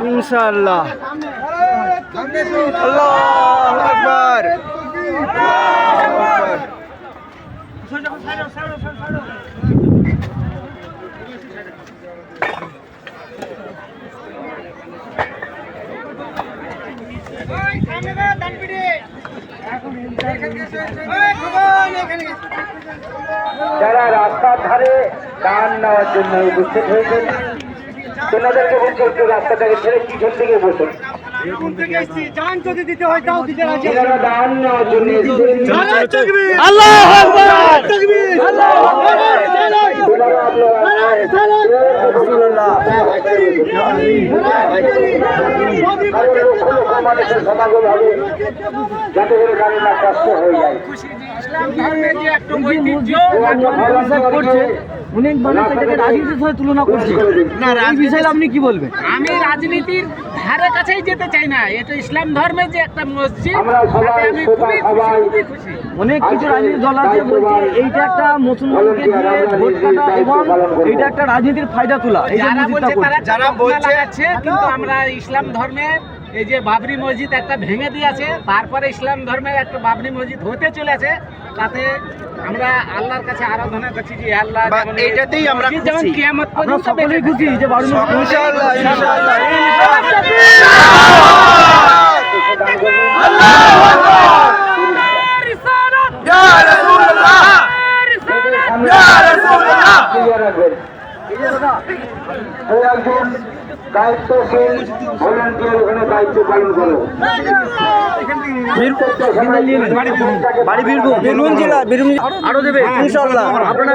ইনশাআল্লাহ। আল্লাহু আকবার। যারা রাস্তার ধারে দান নেওয়ার জন্য উপস্থিত হয়েছেন তেনাদেরকে বলছে একটু রাস্তাটাকে ছেড়ে পিছন দিকে বসুন। যারা দান নেওয়ার জন্য আল্লাহু আকবার। মানুষের সমাগম হবে যাতে করে কারো না কষ্ট হয়ে যায়। অনেক মানুষ এটাকে রাজনীতির সাথে তুলনা করছে। না, এই বিষয়ে আপনি কি বলবেন? আমি রাজনীতির ধারে কাছেই যেতে চাই না। এটা ইসলাম ধর্মের যে একটা মসজিদ, আমরা সবাই আমি খুবই খুশি। অনেক কিছু রাজনীতি দল আছে বলছে এইটা একটা মুসলমানকে দিয়ে ভোট কাটা এবং এইটা একটা রাজনীতির ফায়দা তোলা। এই যে যারা মসজিদটা বলছে করছে, যারা বলছে কিন্তু আমরা ইসলাম ধর্মের এই যে বাবরি মসজিদ একটা ভেঙে দিয়েছে, তারপরে ইসলাম ধর্মের একটা বাবরি মসজিদ হতে চলেছে, তাতে আমরা আল্লাহর কাছে আরাধনা করছি যে আল্লাহ এইটাতেই আমরা যেমন কিয়ামত আমরা পর্যন্ত সকলেই খুশি যে বাড়ি ইনশাআল্লাহ, ইনশাআল্লাহ। একজন দায়িত্বশীল ভলেন্টিয়ার ওখানে দায়িত্ব পালন করো। বাড়ি বীরভূম জেলা, আরো দেবে ইনশাআল্লাহ। আপনারা